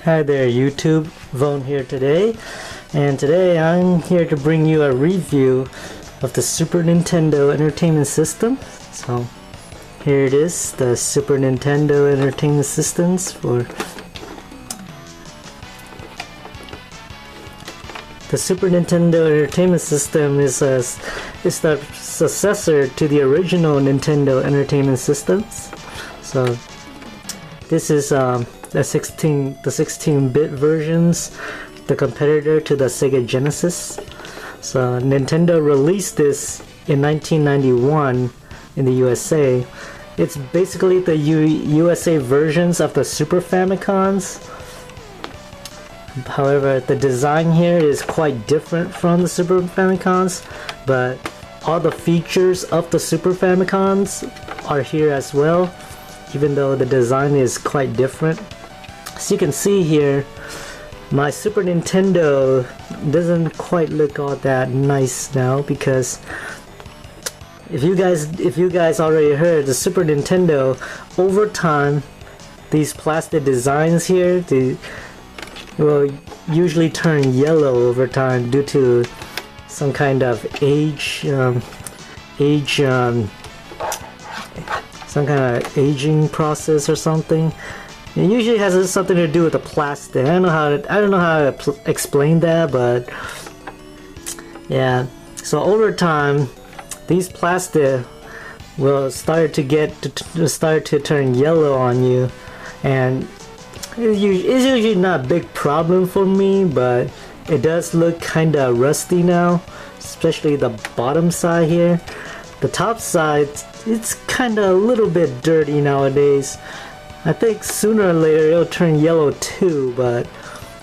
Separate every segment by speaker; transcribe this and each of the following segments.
Speaker 1: Hi there YouTube, Voan here today, and today I'm here to bring you a review of the Super Nintendo Entertainment System. So here it is, the Super Nintendo Entertainment Systems for the Super Nintendo Entertainment System is the successor to the original Nintendo Entertainment Systems. So this is the 16-bit versions, the competitor to the Sega Genesis. So Nintendo released this in 1991 in the USA. It's basically the USA versions of the Super Famicons. However, the design here is quite different from the Super Famicons, but all the features of the Super Famicons are here as well, even though the design is quite different. As you can see here, my Super Nintendo doesn't quite look all that nice now, because if you guys already heard, the Super Nintendo, over time, these plastic designs here, they will usually turn yellow over time due to some kind of some kind of aging process or something. It usually has something to do with the plastic. I don't know how to explain that, but yeah. So over time, these plastic will start to turn yellow on you, and it's usually not a big problem for me, but it does look kind of rusty now, especially the bottom side here. The top side, it's kind of a little bit dirty nowadays. I think sooner or later it'll turn yellow too, but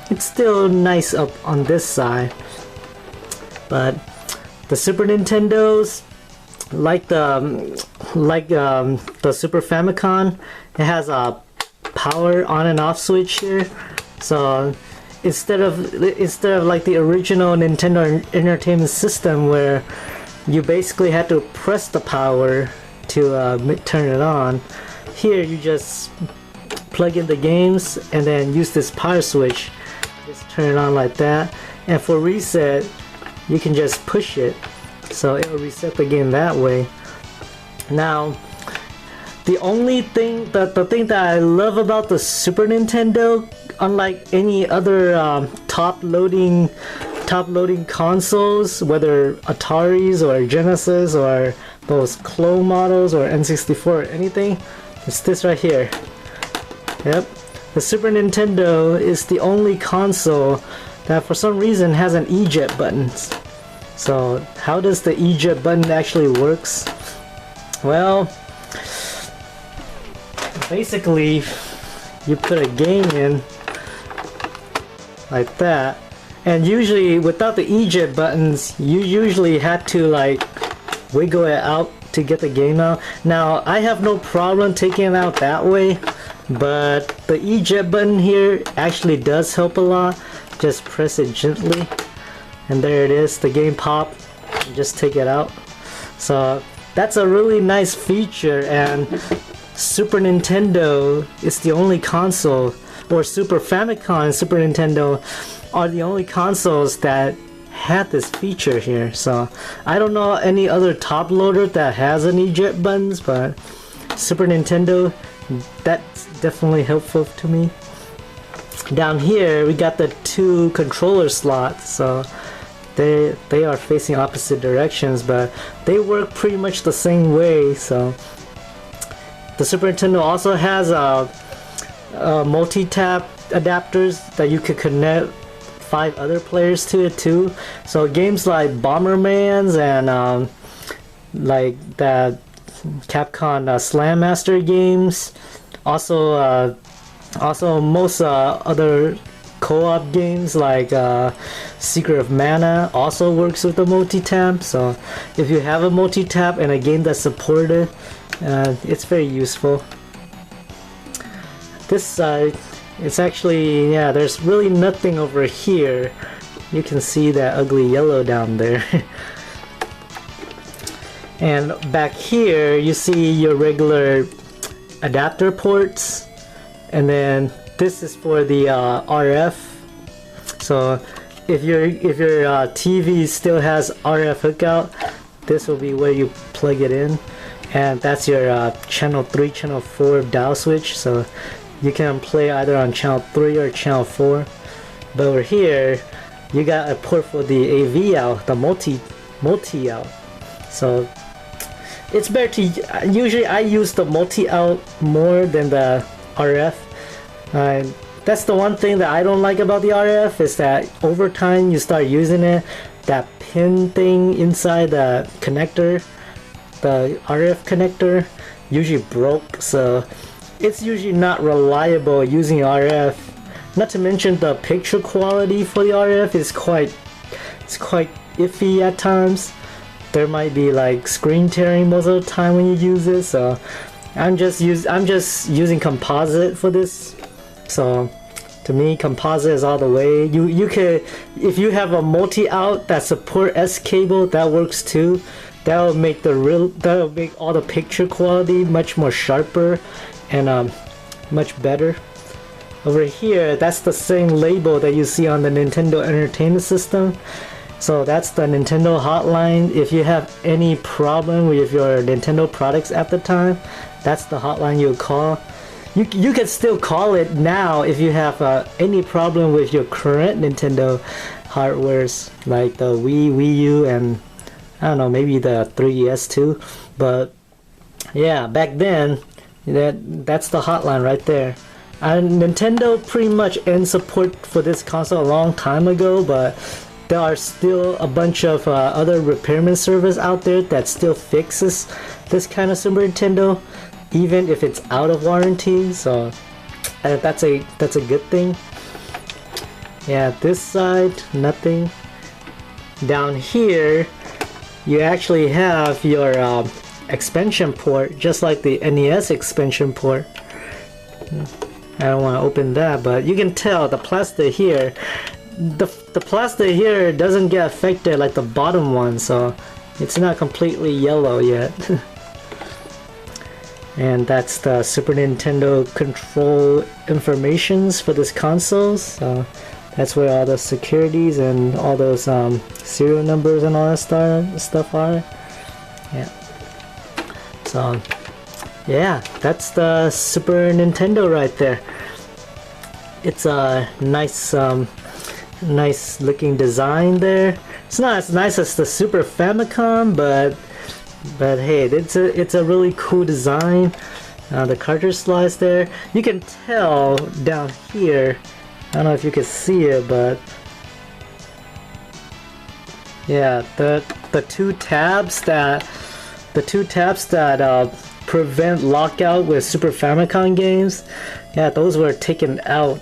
Speaker 1: it's still nice up on this side. But the Super Nintendos, like the Super Famicom, it has a power on and off switch here. So instead of like the original Nintendo Entertainment System, where you basically had to press the power to turn it on, here you just plug in the games and then use this power switch, just turn it on like that, and for reset you can just push it, so it will reset the game that way. Now the thing that I love about the Super Nintendo, unlike any other top loading consoles, whether Ataris or Genesis or those clone models or N64 or anything, it's this right here. Yep, the Super Nintendo is the only console that for some reason has an eject button. So how does the eject button actually works? Well, basically you put a game in like that, and usually without the eject buttons you usually had to like wiggle it out to get the game out. Now I have no problem taking it out that way, but the eject button here actually does help a lot. Just press it gently and there it is, the game pop, just take it out. So that's a really nice feature, and Super Nintendo is the only console, or Super Famicom and Super Nintendo are the only consoles that had this feature here. So I don't know any other top loader that has an eject buttons, but Super Nintendo, that's definitely helpful to me. Down here we got the two controller slots, so they are facing opposite directions, but they work pretty much the same way. So the Super Nintendo also has multi-tap adapters that you could connect 5 other players to it too. So games like Bombermans and like that Capcom Slam Master games, also most other co-op games like Secret of Mana also works with the multi-tap. So if you have a multi-tap and a game that's supported, it's very useful. This side, it's actually, yeah, there's really nothing over here. You can see that ugly yellow down there. And back here you see your regular adapter ports, and then this is for the RF. So if your TV still has RF hookout, this will be where you plug it in, and that's your channel 3, channel 4 dial switch. So you can play either on channel 3 or channel 4. But over here, you got a port for the AV out, the multi out. So it's better to, usually I use the multi out more than the RF. That's the one thing that I don't like about the RF, is that over time you start using it, that pin thing inside the connector, the RF connector, usually broke. So it's usually not reliable using RF. Not to mention the picture quality for the RF is quite iffy at times. There might be like screen tearing most of the time when you use it. So I'm just using composite for this. So to me, composite is all the way. You can, if you have a multi-out that support S cable, that works too. That'll make all the picture quality much more sharper and much better. Over here, that's the same label that you see on the Nintendo Entertainment System. So that's the Nintendo hotline. If you have any problem with your Nintendo products at the time, that's the hotline you'll call. You can still call it now if you have any problem with your current Nintendo hardwares, like the Wii U, and I don't know, maybe the 3DS too. But yeah, back then, that's the hotline right there. And Nintendo pretty much ended support for this console a long time ago, but there are still a bunch of other repairman service out there that still fixes this kind of Super Nintendo, even if it's out of warranty. So that's a good thing. Yeah, this side, nothing. Down here, you actually have your expansion port, just like the NES expansion port. I don't want to open that, but you can tell the plastic here, the plastic here doesn't get affected like the bottom one, so it's not completely yellow yet. And that's the Super Nintendo control informations for this console. So that's where all the securities and all those serial numbers and all that stuff are. Yeah. So yeah, that's the Super Nintendo right there. It's a nice nice looking design there. It's not as nice as the Super Famicom, but hey, it's a really cool design. The cartridge slides there. You can tell down here, I don't know if you can see it, but yeah, the two tabs that prevent lockout with Super Famicom games, yeah, those were taken out.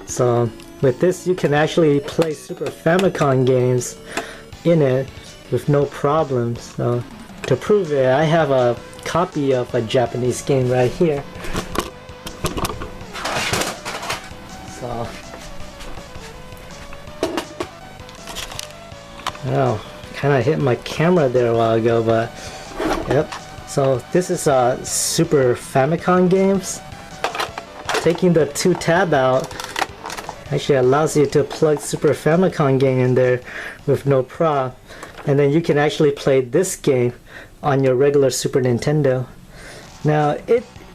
Speaker 1: So with this, you can actually play Super Famicom games in it with no problems. So to prove it, I have a copy of a Japanese game right here. So, oh, kind of hit my camera there a while ago, but yep. So this is Super Famicom games. Taking the two tab out actually allows you to plug Super Famicom game in there with no prob, and then you can actually play this game on your regular Super Nintendo. Now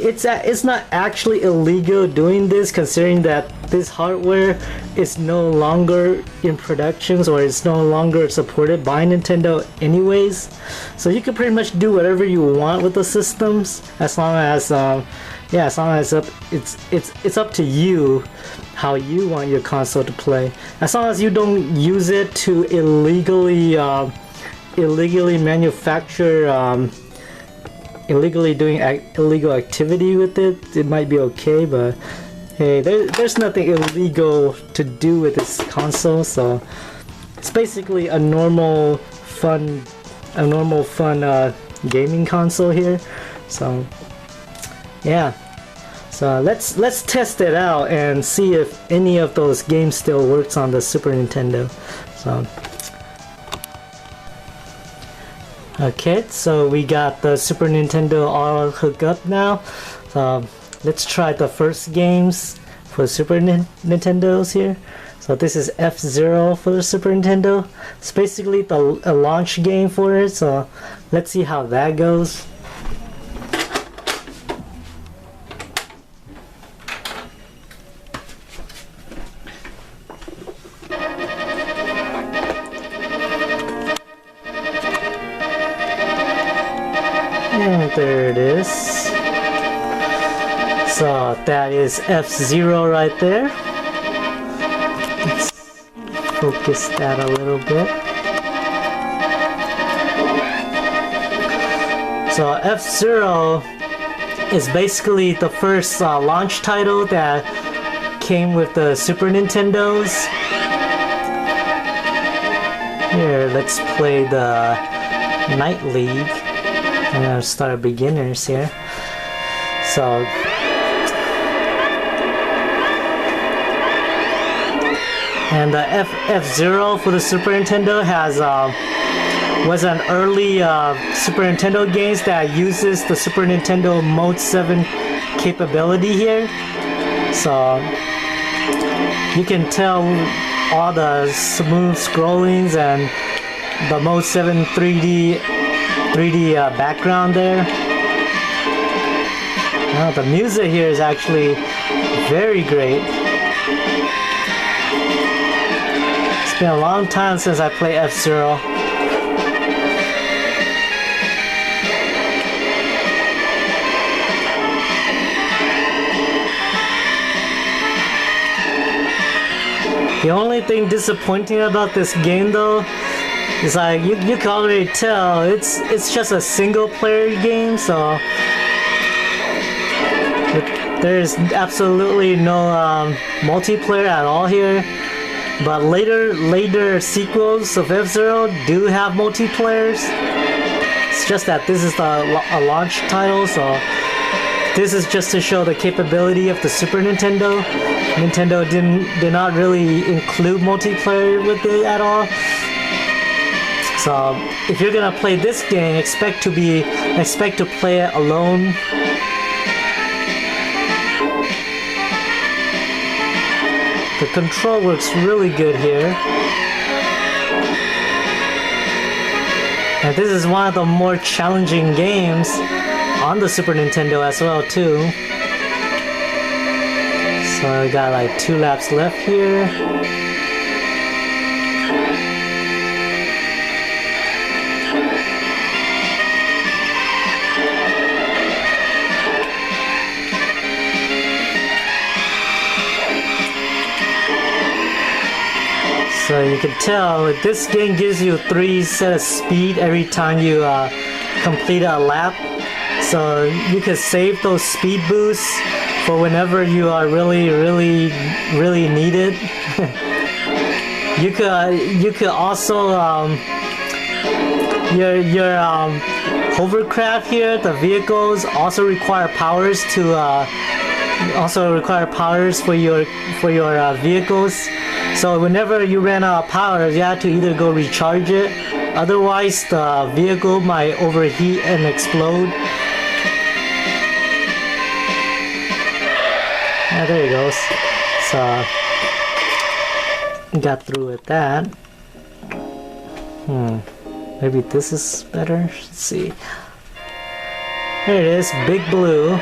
Speaker 1: it's not actually illegal doing this, considering that this hardware is no longer in productions, or it's no longer supported by Nintendo anyways. So you can pretty much do whatever you want with the systems, as long as yeah, as long as it's up to you how you want your console to play. As long as you don't use it to illegally manufacture, illegally doing illegal activity with it, it might be okay. But hey, there's nothing illegal to do with this console, so it's basically a normal fun gaming console here. So yeah, so let's test it out and see if any of those games still works on the Super Nintendo. So okay, so we got the Super Nintendo all hooked up now. So let's try the first games for Super Nintendos here. So this is F-Zero for the Super Nintendo. It's basically a launch game for it, so let's see how that goes. And there it is. So that is F-Zero right there. Let's focus that a little bit. So F-Zero is basically the first launch title that came with the Super Nintendos. Here, let's play the Night League. I'm gonna start beginners here. So and the F-Zero for the Super Nintendo was an early Super Nintendo games that uses the Super Nintendo Mode 7 capability here. So you can tell all the smooth scrollings and the Mode 7 3D background there. Oh, the music here is actually very great. It's been a long time since I played F-Zero. The only thing disappointing about this game though is like you can already tell it's just a single player game, so there's absolutely no multiplayer at all here. But later sequels of F-Zero do have multiplayers. It's just that this is a launch title, so this is just to show the capability of the Super Nintendo. Nintendo did not really include multiplayer with it at all. So if you're gonna play this game, expect to play it alone. The control works really good here. And this is one of the more challenging games on the Super Nintendo as well too. So I got like 2 laps left here. So you can tell this game gives you 3 sets of speed every time you complete a lap. So you can save those speed boosts for whenever you are really need it. You could also your hovercraft here, the vehicles also require powers for your vehicles. So whenever you ran out of power, you have to either go recharge it, otherwise the vehicle might overheat and explode. Yeah, there it goes. So got through with that. Maybe this is better. Let's see. There it is, Big Blue.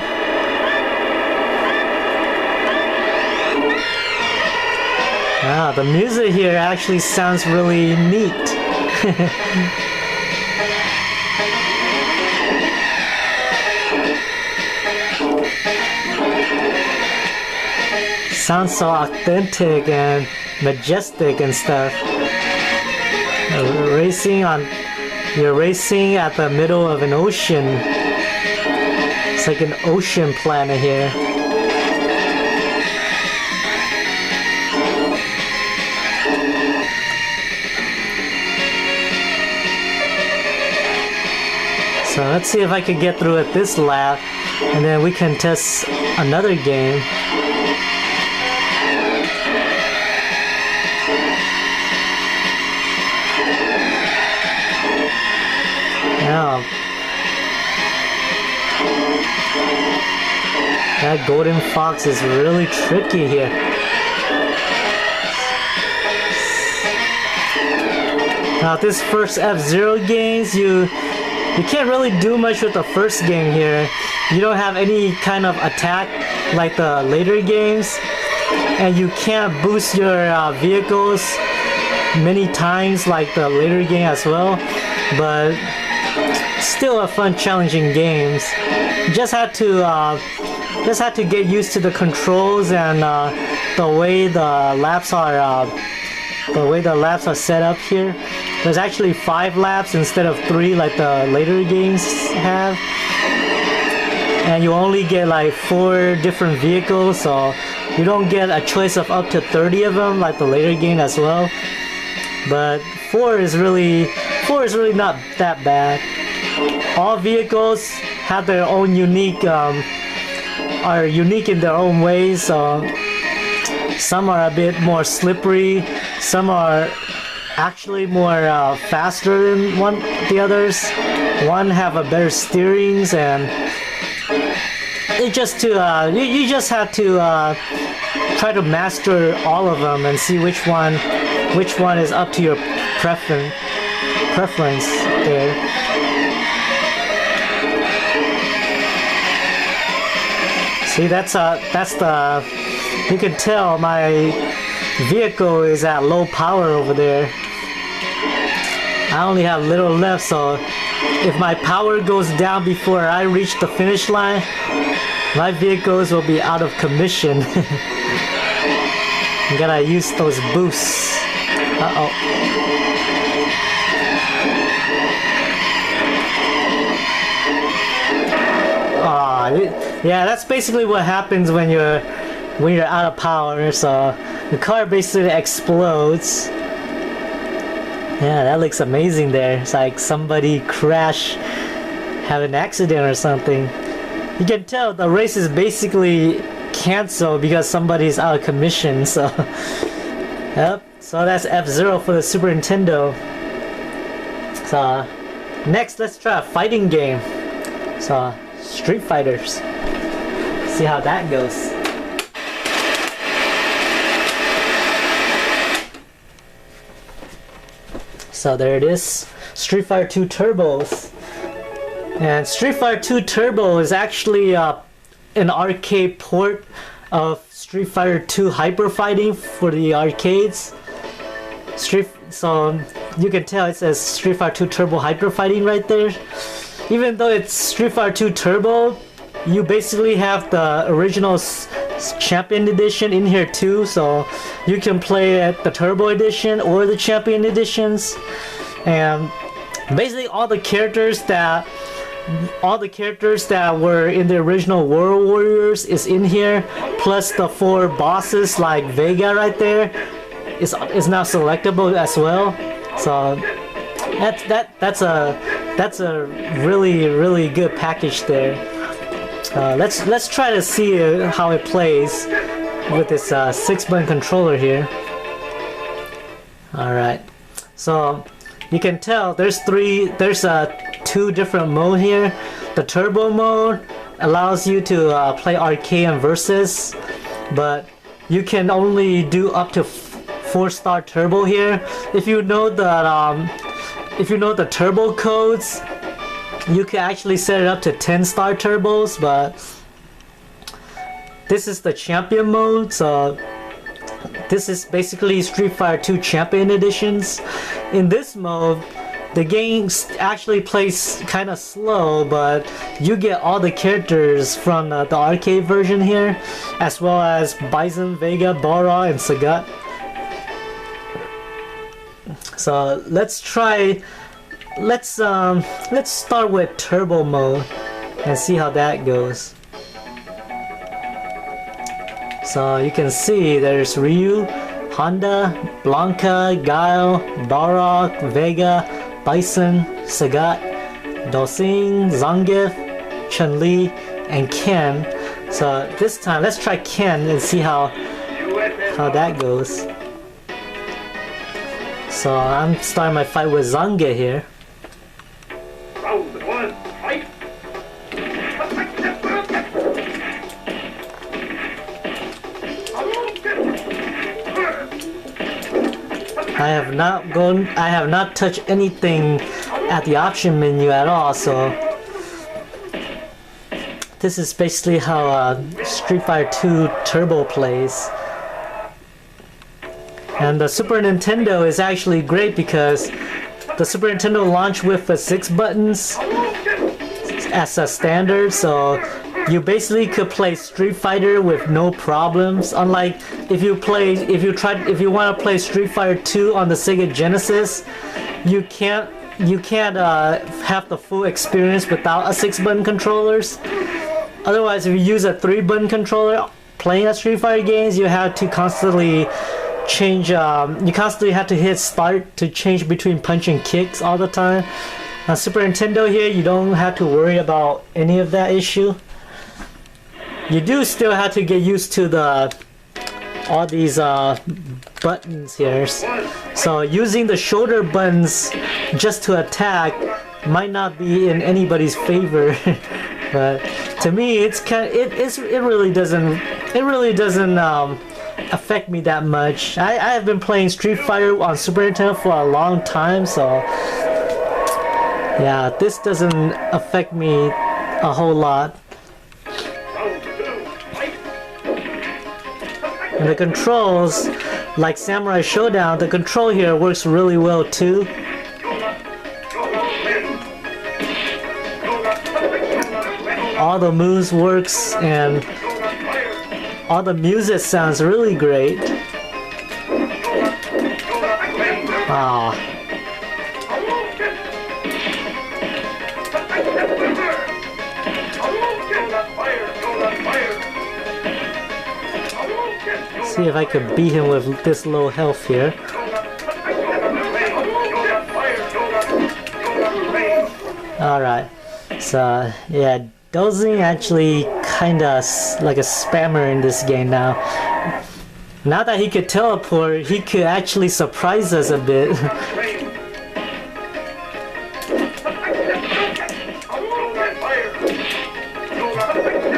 Speaker 1: Wow, the music here actually sounds really neat. Sounds so authentic and majestic and stuff. You're racing at the middle of an ocean. It's like an ocean planet here. So let's see if I can get through at this lap, and then we can test another game. Now, that golden fox is really tricky here. Now this first F-Zero games, you can't really do much with the first game here. You don't have any kind of attack like the later games, and you can't boost your vehicles many times like the later game as well. But still a fun, challenging games. Just had to get used to the controls and the way the laps are set up here. There's actually 5 laps instead of 3 like the later games have, and you only get like 4 different vehicles, so you don't get a choice of up to 30 of them like the later game as well. But 4 is really not that bad. All vehicles have their own are unique in their own ways. So some are a bit more slippery, some are actually more faster than the others. One have a better steerings, and it just you just have to try to master all of them and see which one is up to your preference there. See, that's the, you can tell my vehicle is at low power over there. I only have little left, so if my power goes down before I reach the finish line, my vehicles will be out of commission. I'm gonna use those boosts. Uh-oh. Yeah, that's basically what happens when you're out of power. So the car basically explodes. Yeah, that looks amazing there. It's like somebody crashed, have an accident or something. You can tell the race is basically canceled because somebody's out of commission. So, yep. So that's F-Zero for the Super Nintendo. So next, let's try a fighting game. So Street Fighters. See how that goes. So there it is, Street Fighter 2 Turbos. And Street Fighter 2 Turbo is actually an arcade port of Street Fighter 2 Hyper Fighting for the arcades. So you can tell it says Street Fighter 2 Turbo Hyper Fighting right there. Even though it's Street Fighter 2 Turbo, you basically have the original Champion Edition in here too, so you can play at the Turbo Edition or the Champion Editions. And basically all the characters that were in the original World Warriors is in here, plus the 4 bosses like Vega right there is now selectable as well. So that's a really good package there. Let's try to see how it plays with this 6-button controller here. Alright, so you can tell there's 2 different modes here. The Turbo mode allows you to play arcade and versus, but you can only do up to 4-star turbo here. If you know the turbo codes, you can actually set it up to 10-star turbos, but this is the champion mode, so this is basically Street Fighter 2 Champion Editions. In this mode, the game actually plays kind of slow, but you get all the characters from the arcade version here, as well as Bison, Vega, Balrog, and Sagat. So let's start with Turbo mode and see how that goes. So you can see there's Ryu, Honda, Blanca, Guile, Balrog, Vega, Bison, Sagat, Dosing, Zangief, Chun-Li, and Ken. So this time let's try Ken and see how that goes. So I'm starting my fight with Zangief here.
Speaker 2: Round 1, fight!
Speaker 1: I have not touched anything at the option menu at all, so this is basically how Street Fighter 2 Turbo plays. And the Super Nintendo is actually great because the Super Nintendo launched with 6 buttons as a standard, so you basically could play Street Fighter with no problems. Unlike if you want to play Street Fighter 2 on the Sega Genesis, you can't have the full experience without a 6-button controllers. Otherwise, if you use a 3-button controller playing a Street Fighter games, you have to constantly change. You constantly have to hit start to change between punch and kicks all the time. On Super Nintendo here, you don't have to worry about any of that issue. You do still have to get used to all these buttons here. So using the shoulder buttons just to attack might not be in anybody's favor. But to me, it really doesn't affect me that much. I have been playing Street Fighter on Super Nintendo for a long time, so yeah, this doesn't affect me a whole lot. And the controls, like Samurai Showdown, the control here works really well too. All the moves works and all the music sounds really great. Ah. See if I can beat him with this low health here. Alright, so yeah, Dozing actually kinda like a spammer in this game now. Now that he could teleport, he could actually surprise us a bit.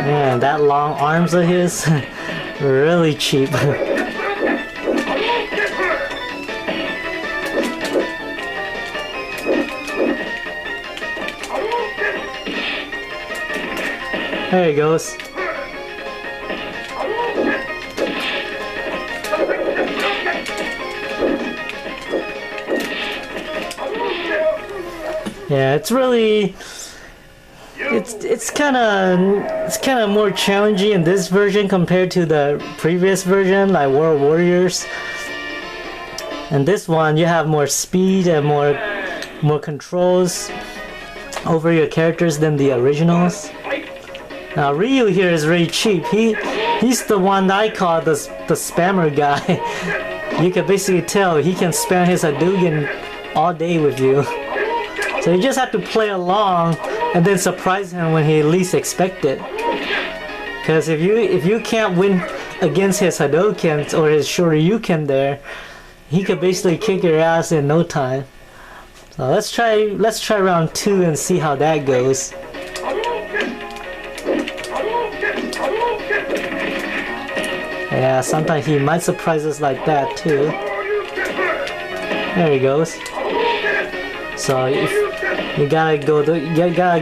Speaker 1: Man, that long arms of his, really cheap. There he goes. Yeah, it's really it's kind of more challenging in this version compared to the previous version, like World Warriors. And this one, you have more speed and more controls over your characters than the originals. Now Ryu here is really cheap. He's the one that I call the spammer guy. You can basically tell he can spam his Hadouken all day with you. So you just have to play along and then surprise him when he least expects it. Because if you can't win against his Hadouken or his Shoryuken there, he could basically kick your ass in no time. So let's try round 2 and see how that goes. Yeah, sometimes he might surprise us like that too. There he goes. So if you gotta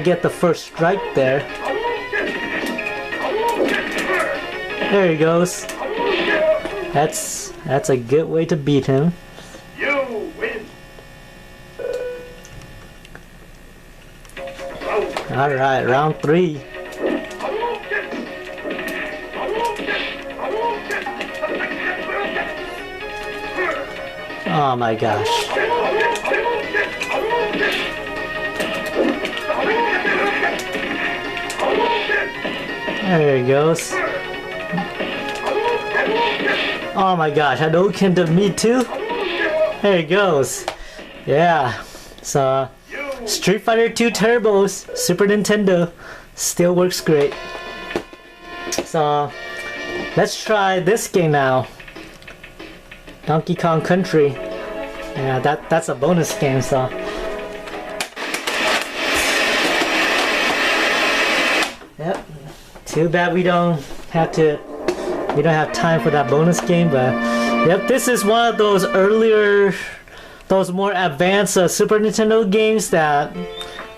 Speaker 1: get the first strike there. There he goes. That's a good way to beat him.
Speaker 2: You win.
Speaker 1: All right, round 3. Oh my gosh. There he goes. Oh my gosh, Hadouken to me too? There he goes. Yeah. So Street Fighter 2 Turbos, Super Nintendo, still works great. So let's try this game now. Donkey Kong Country. Yeah, that's a bonus game, so. Yep. Too bad we don't have time for that bonus game, but Yep, this is one of those earlier, those more advanced Super Nintendo games that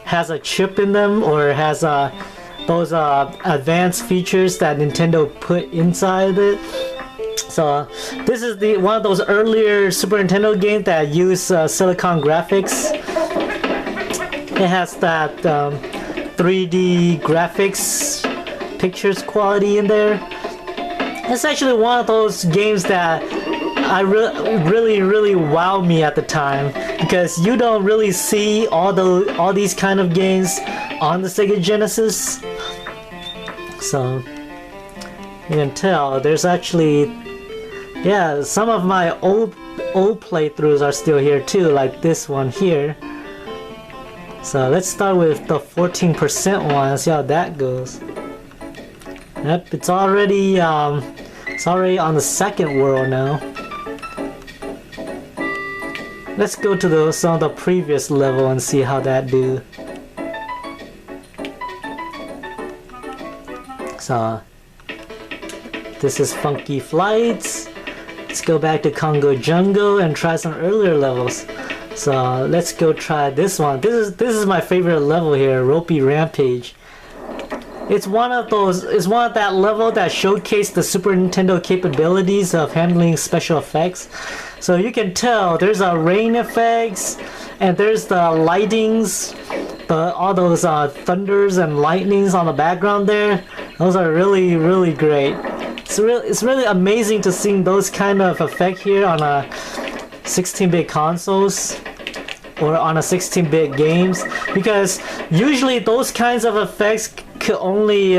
Speaker 1: has a chip in them, or has those advanced features that Nintendo put inside it. So this is one of those earlier Super Nintendo games that use silicon graphics. It has that 3D graphics pictures quality in there. It's actually one of those games that really wowed me at the time, because you don't really see all these kind of games on the Sega Genesis. So you can tell there's actually, yeah, some of my old playthroughs are still here too, like this one here. So let's start with the 14% one, see how that goes. Yep, it's already on the second world now. Let's go to some of the previous level and see how that do. So this is Funky Flights. Let's go back to Congo Jungle and try some earlier levels. So let's go try this one. This is my favorite level here, Ropey Rampage. It's one of that level that showcased the Super Nintendo capabilities of handling special effects. So you can tell there's a rain effects, and there's the lightings, all those thunders and lightnings on the background there. Those are really great. It's really amazing to see those kind of effect here on a 16-bit consoles or on a 16-bit games, because usually those kinds of effects could only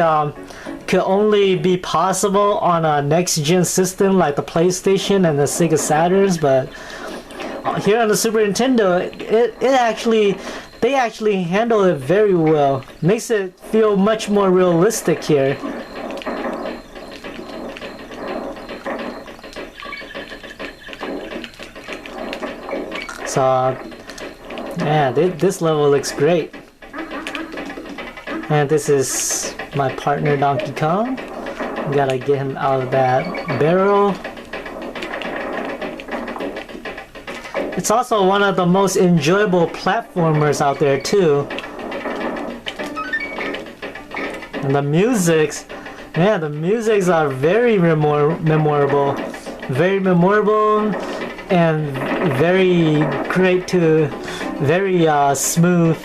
Speaker 1: be possible on a next-gen system like the PlayStation and the Sega Saturns. But here on the Super Nintendo, they actually handle it very well. Makes it feel much more realistic here. So yeah, this level looks great. And this is my partner Donkey Kong. We gotta get him out of that barrel. It's also one of the most enjoyable platformers out there too. And the musics, yeah, the musics are very memorable. Very memorable and very great too. Very smooth.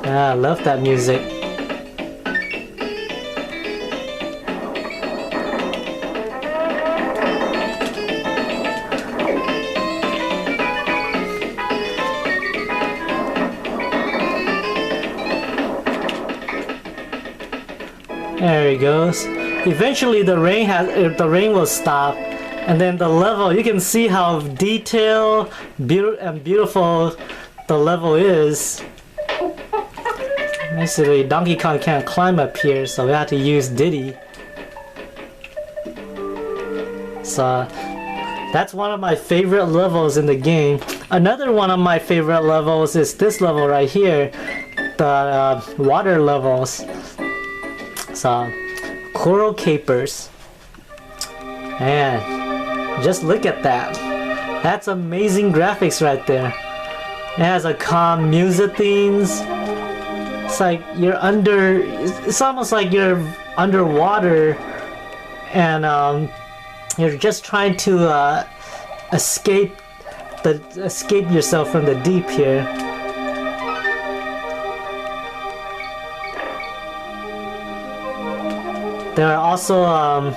Speaker 1: I love that music. There he goes. Eventually the rain will stop, and then the level, you can see how detailed and beautiful the level is. Basically, Donkey Kong can't climb up here, so we have to use Diddy. So that's one of my favorite levels in the game. Another one of my favorite levels is this level right here, the water levels. So Coral Capers. Man, just look at that. That's amazing graphics right there. It has a calm music themes. It's like you're it's almost like you're underwater, and you're just trying to escape yourself from the deep here. There are also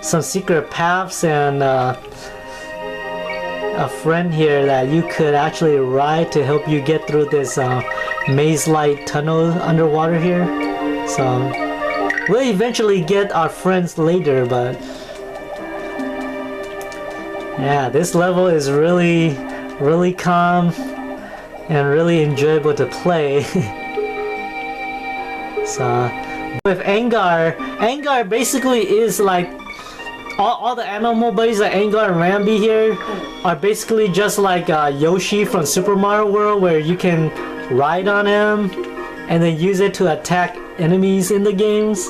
Speaker 1: some secret paths and a friend here that you could actually ride to help you get through this maze-like tunnel underwater here. So we'll eventually get our friends later, but yeah, this level is really calm and really enjoyable to play. So with Angar basically is like all the animal buddies like Angar and Rambi here are basically just like Yoshi from Super Mario World, where you can ride on him and then use it to attack enemies in the games.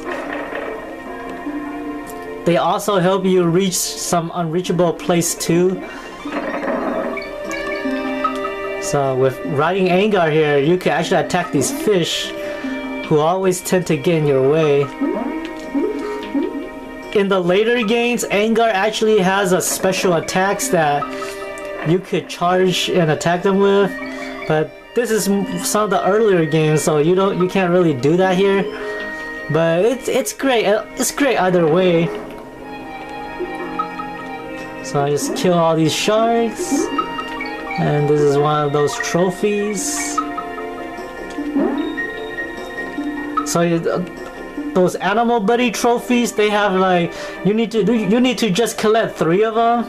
Speaker 1: They also help you reach some unreachable place too. So with riding Angar here, you can actually attack these fish who always tend to get in your way. In the later games, Angar actually has a special attacks that you could charge and attack them with, but this is some of the earlier games, so you can't really do that here. But it's great. It's great either way. So I just kill all these sharks, and this is one of those trophies. So those animal buddy trophies, they have like you need to just collect 3 of them,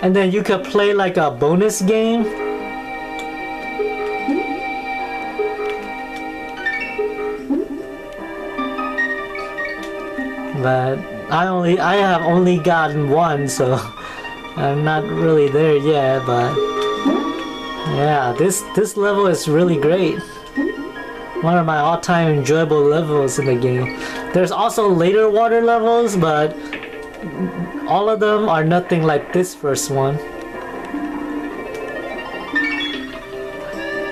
Speaker 1: and then you could play like a bonus game. But I have only gotten 1, so I'm not really there yet. But yeah, this level is really great. One of my all-time enjoyable levels in the game. There's also later water levels, but all of them are nothing like this first one.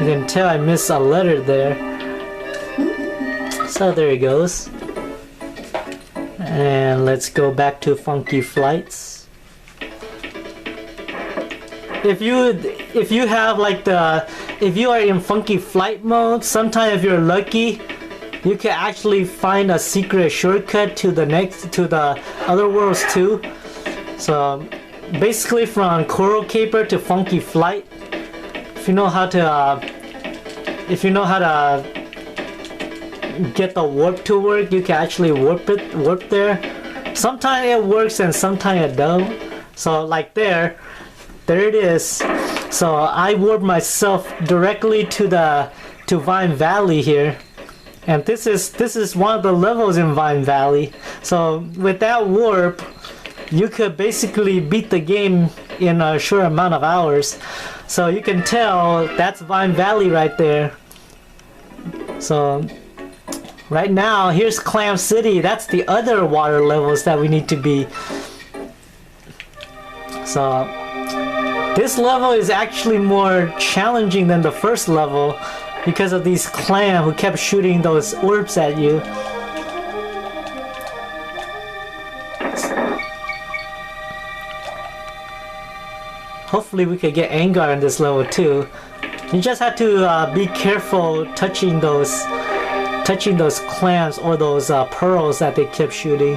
Speaker 1: You can tell I missed a letter there. So there it goes. And let's go back to Funky Flights. If you have like if you are in Funky Flight mode, sometimes if you're lucky, you can actually find a secret shortcut to the other worlds too. So basically from Coral Caper to Funky Flight, if you know how to get the warp to work, you can actually warp there. Sometimes it works and sometimes it don't. So like there it is. So I warped myself directly to Vine Valley here, and this is one of the levels in Vine Valley. So with that warp, you could basically beat the game in a short amount of hours. So you can tell that's Vine Valley right there. So right now, here's Clam City. That's the other water levels that we need to be. So this level is actually more challenging than the first level because of these clam who kept shooting those orbs at you. Hopefully we could get Angar in this level too. You just have to be careful touching those clams or those pearls that they kept shooting.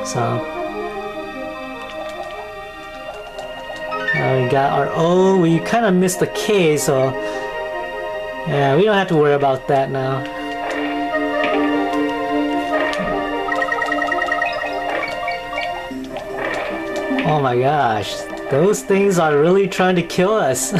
Speaker 1: So we got our O. We kind of missed the K, so yeah, we don't have to worry about that now. Oh my gosh, those things are really trying to kill us.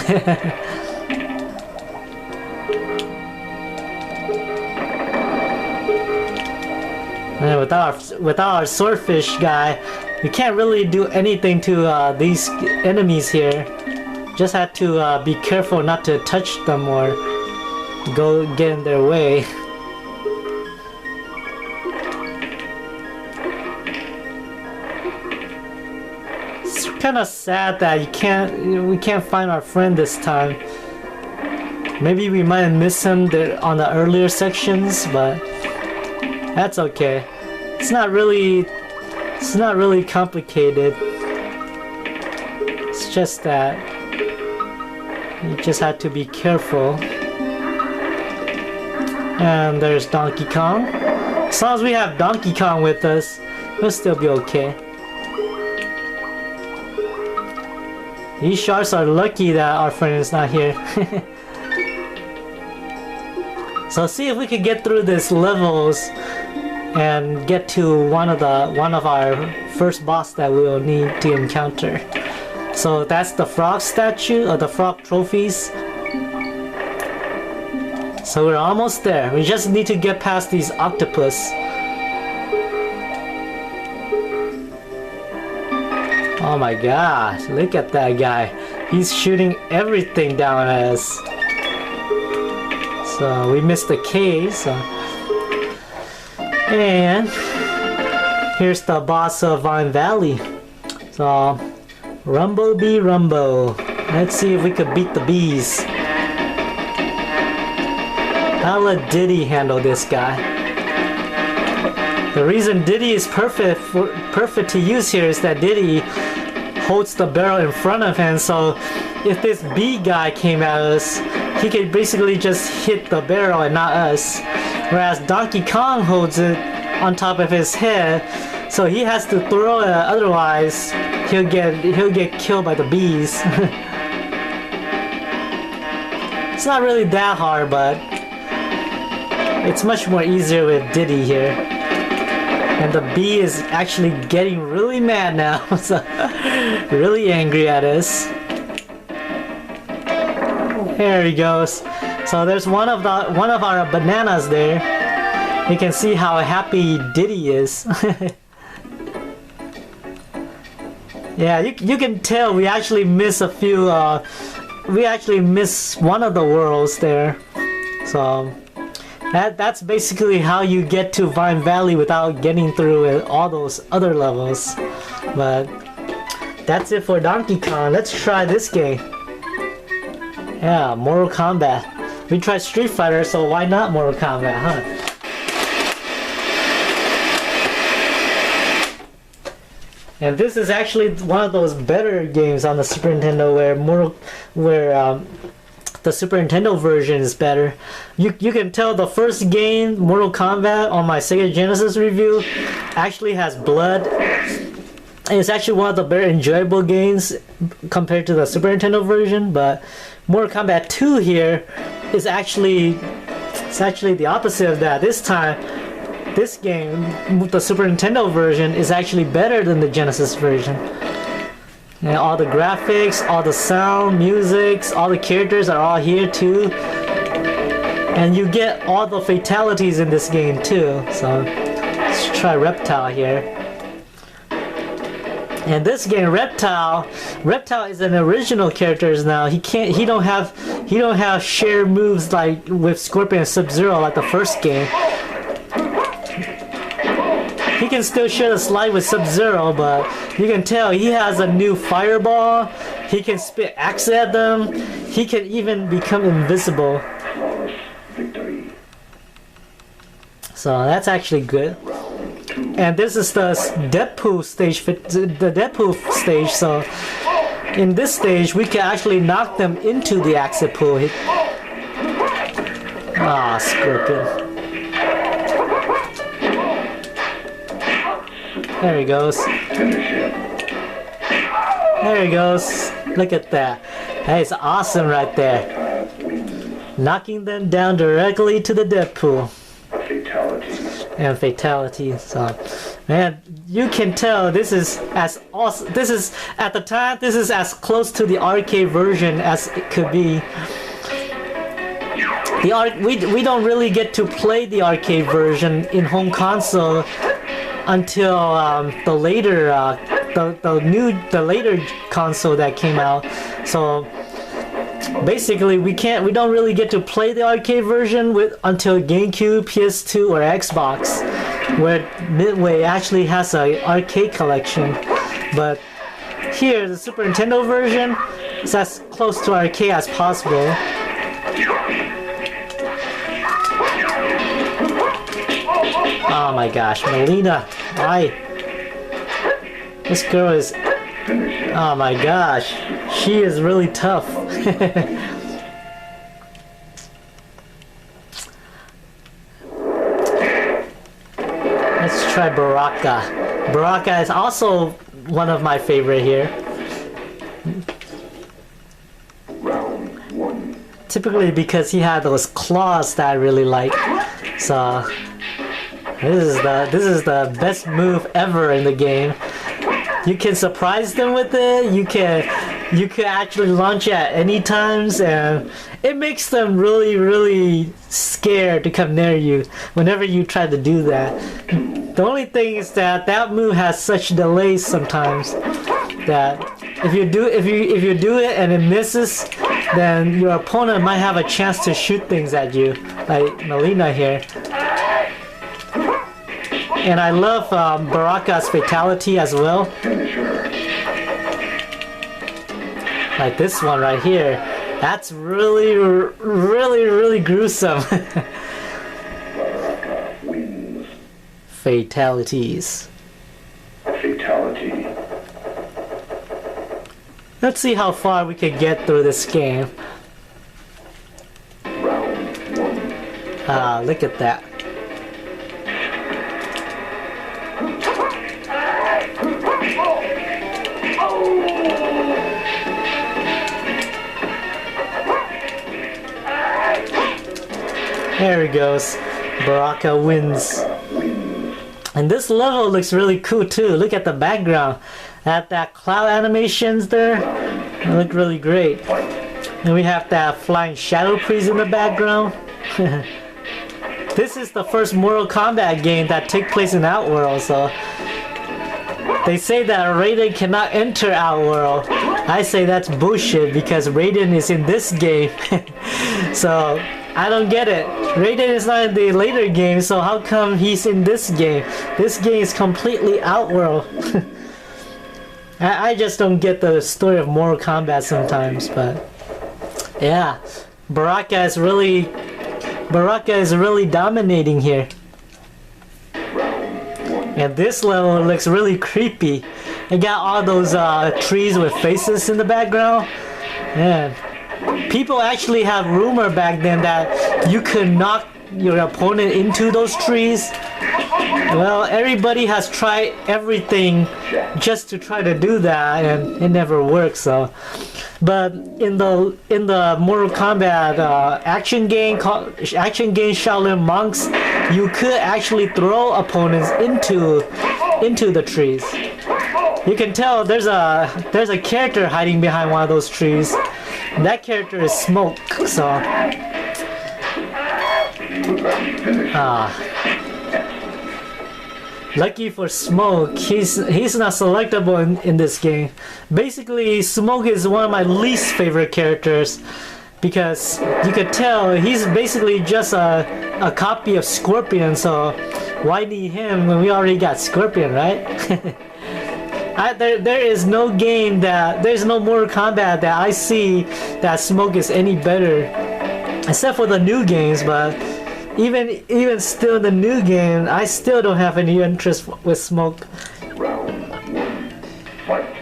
Speaker 1: And without our swordfish guy, you can't really do anything to these enemies here. Just have to be careful not to touch them or go get in their way. It's kind of sad that we can't find our friend this time. Maybe we might have missed him there on the earlier sections, but that's okay. It's not really complicated. It's just that you just have to be careful. And there's Donkey Kong. As long as we have Donkey Kong with us, we'll still be okay. These sharks are lucky that our friend is not here. So see if we can get through these levels and get to one of our first boss that we will need to encounter. So that's the frog statue or the frog trophies. So we're almost there. We just need to get past these octopus. Oh my gosh, look at that guy. He's shooting everything down at us. So we missed the K, so. And here's the boss of Voan Valley. So, Rumbo be Rumbo. Let's see if we could beat the bees. I'll let Diddy handle this guy. The reason Diddy is perfect to use here is that Diddy holds the barrel in front of him, so if this bee guy came at us, he could basically just hit the barrel and not us. Whereas Donkey Kong holds it on top of his head, so he has to throw it, otherwise he'll get killed by the bees. It's not really that hard, but it's much more easier with Diddy here. And the bee is actually getting really mad now, so really angry at us. There he goes. So there's one of our bananas there. You can see how happy Diddy is. Yeah, you can tell we actually miss a few. We actually miss one of the worlds there. So. That's basically how you get to Voan Valley without getting through all those other levels. But that's it for Donkey Kong. Let's try this game. Yeah, Mortal Kombat. We tried Street Fighter, so why not Mortal Kombat, huh? And this is actually one of those better games on the Super Nintendo where the Super Nintendo version is better. You can tell the first game, Mortal Kombat, on my Sega Genesis review actually has blood. And it's actually one of the very enjoyable games compared to the Super Nintendo version, but Mortal Kombat 2 here is actually the opposite of that. This time, this game, the Super Nintendo version, is actually better than the Genesis version. And all the graphics, all the sound, music, all the characters are all here too. And you get all the fatalities in this game too. So let's try Reptile here. And this game, Reptile is an original character now. He don't have shared moves like with Scorpion and Sub-Zero like the first game. He can still share the slide with Sub-Zero, but you can tell he has a new fireball. He can spit axe at them. He can even become invisible. So that's actually good. And this is the Deadpool stage. So in this stage, we can actually knock them into the exit pool. Ah, Scorpion. There he goes. There he goes. Look at that. That is awesome right there. Knocking them down directly to the Deadpool. And fatality. So, man, you can tell this is as awesome. This is at the time. This is as close to the arcade version as it could be. We don't really get to play the arcade version in home console until the later console that came out. So basically we don't really get to play the arcade version until GameCube, PS2, or Xbox, where Midway actually has an arcade collection. But here, the Super Nintendo version is as close to arcade as possible. Oh my gosh, Melina, why? This girl is... Oh my gosh, she is really tough. Let's try Baraka. Baraka is also one of my favorite here. Typically because he had those claws that I really like. So this is the best move ever in the game. You can surprise them with it. You can actually launch at any times, and it makes them really scared to come near you whenever you try to do that. The only thing is that move has such delays sometimes. that if you do it and it misses, then your opponent might have a chance to shoot things at you, like Melina here. And I love Baraka's fatality as well. Like this one right here. That's really, really gruesome. Fatalities.
Speaker 2: Fatality.
Speaker 1: Let's see how far we can get through this game.
Speaker 2: Round 1.
Speaker 1: Ah, look at that. There he goes. Baraka wins. And this level looks really cool too. Look at the background. That cloud animations there. They look really great. And we have that flying shadow priest in the background. This is the first Mortal Kombat game that takes place in Outworld, so they say that Raiden cannot enter Outworld. I say that's bullshit because Raiden is in this game. So I don't get it. Raiden is not in the later game, so how come he's in this game? This game is completely Outworld. I just don't get the story of Mortal Kombat sometimes, but yeah, Baraka is really dominating here. And this level looks really creepy. It got all those trees with faces in the background. Man, people actually have rumor back then that you could knock your opponent into those trees. Well, everybody has tried everything just to try to do that, and it never works. So, but in the Mortal Kombat action game Shaolin Monks, you could actually throw opponents into the trees. You can tell there's a character hiding behind one of those trees. That character is Smoke. So, lucky for Smoke, he's not selectable in this game. Basically, Smoke is one of my least favorite characters because you could tell he's basically just a copy of Scorpion, so why need him when we already got Scorpion, right? There is no game there's no Mortal Kombat that I see that Smoke is any better, except for the new games, but even still in the new game, I still don't have any interest with Smoke.
Speaker 2: Round 1. Fight.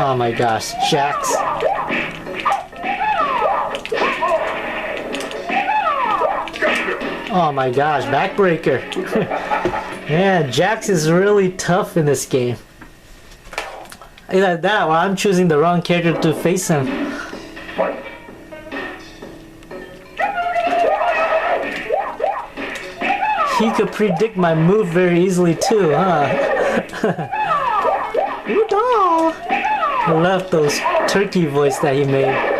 Speaker 1: Oh my gosh, Jax. Oh my gosh, backbreaker. Yeah, Jax is really tough in this game. Either that or I'm choosing the wrong character to face him. He could predict my move very easily too, huh? I love those turkey voice that he made.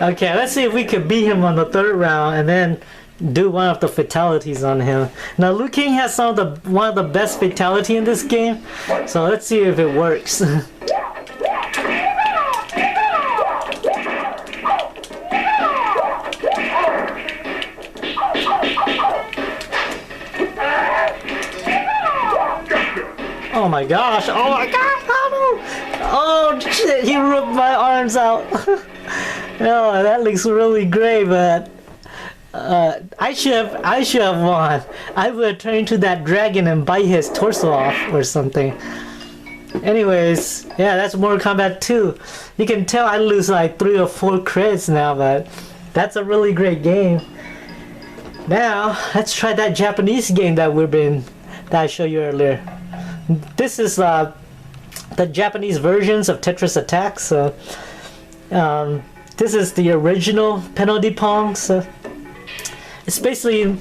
Speaker 1: Okay, let's see if we could beat him on the third round and then do one of the fatalities on him. Now, Liu Kang has one of the best fatality in this game, so let's see if it works. Oh my gosh! Oh my gosh! Oh shit! He ripped my arms out. Oh, that looks really great, but I should have won. I would have turned into that dragon and bite his torso off or something. Anyways, yeah, that's Mortal Kombat 2. You can tell I lose like 3 or 4 credits now, but that's a really great game. Now let's try that Japanese game that I showed you earlier. This is the Japanese versions of Tetris Attack. So this is the original penalty pong. So it's basically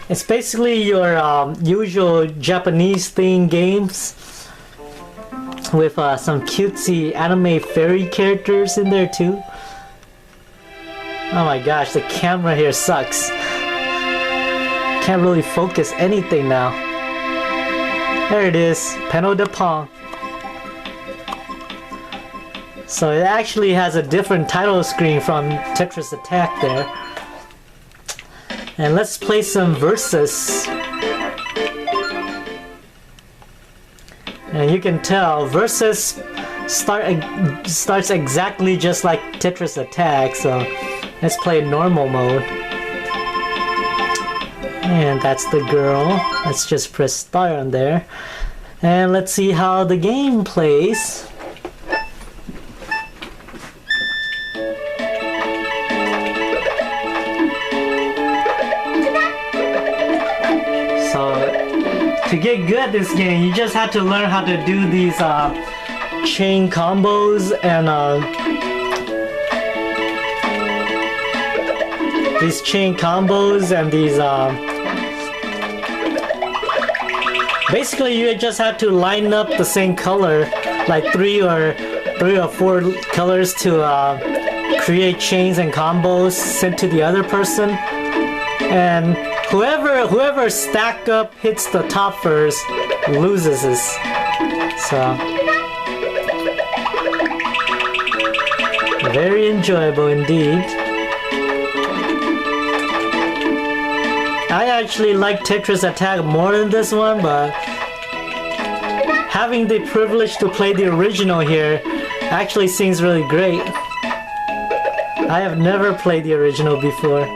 Speaker 1: It's basically your usual Japanese themed games with some cutesy anime fairy characters in there too. Oh my gosh, the camera here sucks. Can't really focus anything now. There it is, Panneau de Pont. So it actually has a different title screen from Tetris Attack there. And let's play some Versus. And you can tell Versus starts exactly just like Tetris Attack, so let's play normal mode. And that's the girl. Let's just press start on there. And let's see how the game plays. To get good at this game, you just have to learn how to do these chain combos and these basically you just have to line up the same color, like three or four colors to create chains and combos sent to the other person, and whoever stack up hits the top first loses this. So very enjoyable indeed. I actually like Tetris Attack more than this one, but having the privilege to play the original here actually seems really great. I have never played the original before.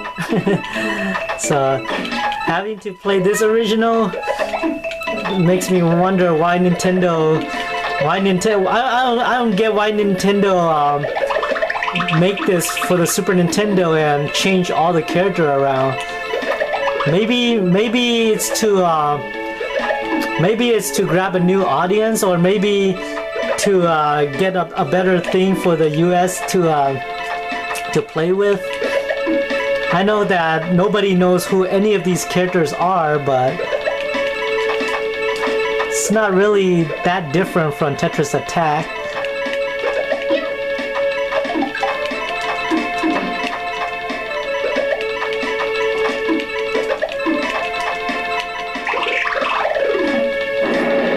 Speaker 1: So having to play this original makes me wonder why Nintendo I don't get why Nintendo make this for the Super Nintendo and change all the character around. Maybe it's to grab a new audience, or maybe to get a better thing for the US to play with. I know that nobody knows who any of these characters are, but it's not really that different from Tetris Attack.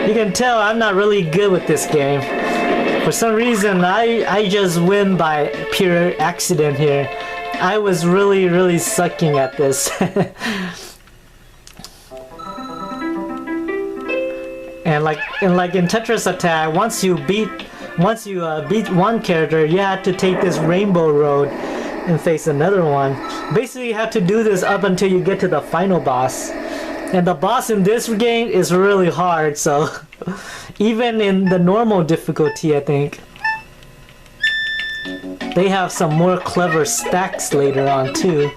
Speaker 1: You can tell I'm not really good with this game. For some reason, I just win by pure accident here. I was really sucking at this. and like in Tetris Attack, once you beat one character, you have to take this rainbow road and face another one. Basically, you have to do this up until you get to the final boss. And the boss in this game is really hard, so even in the normal difficulty, I think they have some more clever stacks later on too.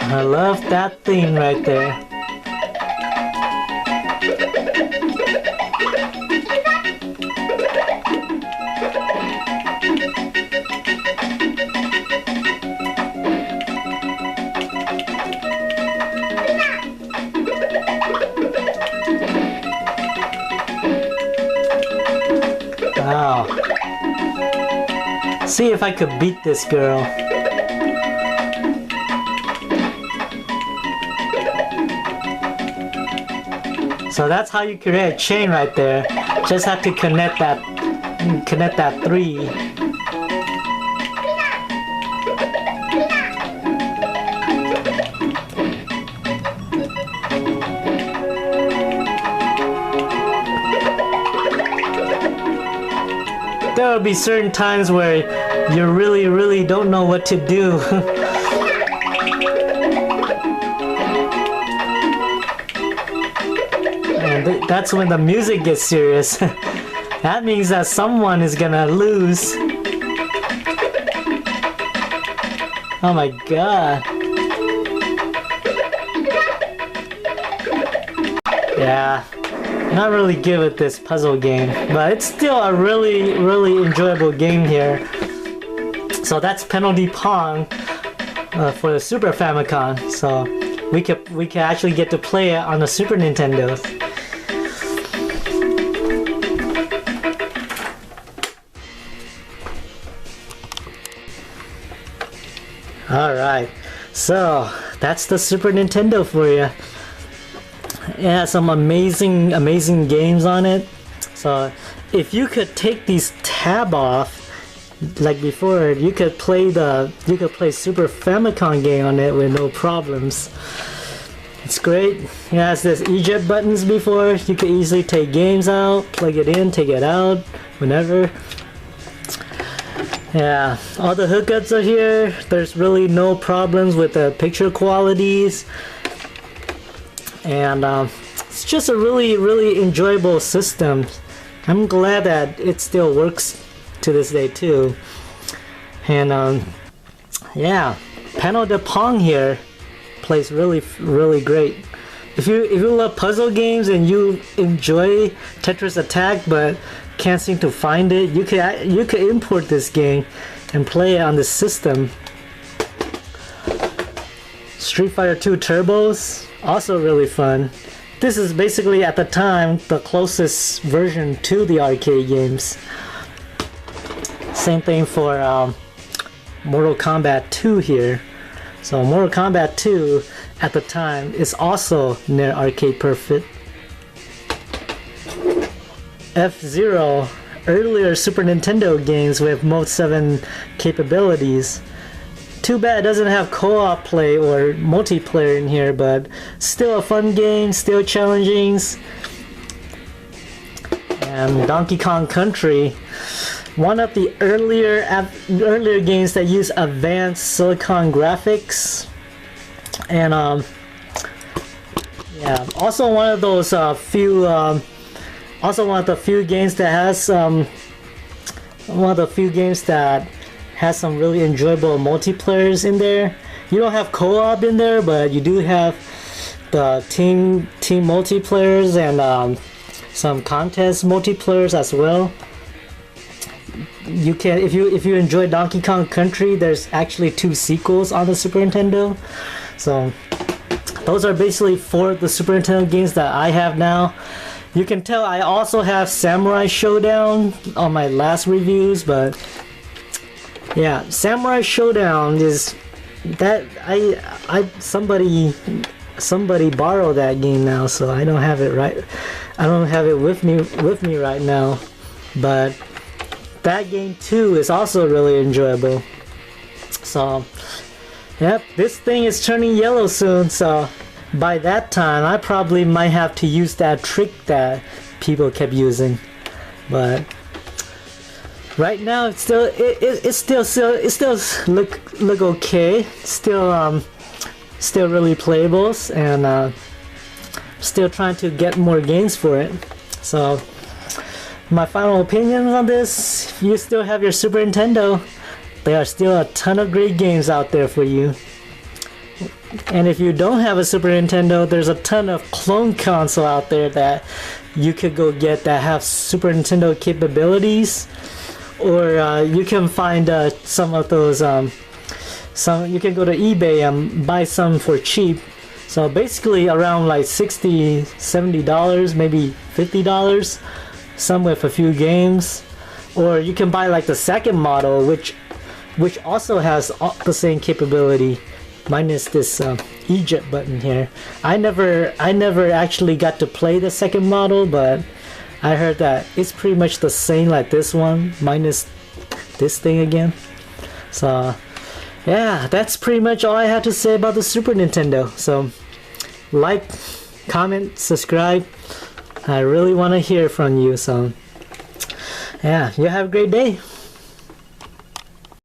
Speaker 1: I love that theme right there. Wow. See if I could beat this girl. So that's how you create a chain right there. Just have to connect that three. There will be certain times where you really don't know what to do. And that's when the music gets serious. That means that someone is gonna lose. Oh my god. Yeah. Not really good at this puzzle game, but it's still a really enjoyable game here. So that's penalty pong for the Super Famicom. So we could actually get to play it on the Super Nintendo. Alright, so that's the Super Nintendo for you. It has some amazing games on it. So if you could take these tab off like before, you could play Super Famicom game on it with no problems. It's great. It has this eject buttons before. You could easily take games out, plug it in, take it out whenever. Yeah, all the hookups are here. There's really no problems with the picture qualities, and it's just a really enjoyable system. I'm glad that it still works to this day too. And yeah, Panel de Pong here plays really great. If you love puzzle games and you enjoy Tetris Attack but can't seem to find it, you could import this game and play it on the system. Street Fighter 2 Turbos, also really fun. This is basically at the time the closest version to the arcade games. Same thing for Mortal Kombat 2 here. So Mortal Kombat 2 at the time is also near arcade perfect. F-Zero, earlier Super Nintendo games with Mode 7 capabilities. Too bad it doesn't have co-op play or multiplayer in here, but still a fun game, still challenging. And Donkey Kong Country, one of the earlier games that use advanced silicon graphics. And yeah, also one of those also one of the few games that has some really enjoyable multiplayers in there. You don't have co-op in there, but you do have the team multiplayers and some contest multiplayers as well. You can, if you enjoy Donkey Kong Country, there's actually 2 sequels on the Super Nintendo. So those are basically 4 of the Super Nintendo games that I have now. You can tell I also have Samurai Showdown on my last reviews, but yeah, Samurai Showdown is that somebody borrowed that game now, so I don't have it with me right now. But that game too is also really enjoyable. So yep, this thing is turning yellow soon, so by that time I probably might have to use that trick that people kept using. But right now it's still look okay, still really playable, and still trying to get more games for it. So my final opinions on this: if you still have your Super Nintendo, there are still a ton of great games out there for you. And if you don't have a Super Nintendo, there's a ton of clone console out there that you could go get that have Super Nintendo capabilities. Or you can find some of those, you can go to eBay and buy some for cheap. So basically around like $60, $70, maybe $50, some with a few games. Or you can buy like the second model, which also has the same capability, minus this eject button here. I never actually got to play the second model, but I heard that it's pretty much the same like this one, minus this thing again. So yeah, that's pretty much all I have to say about the Super Nintendo. So like, comment, subscribe. I really want to hear from you. So yeah, you have a great day.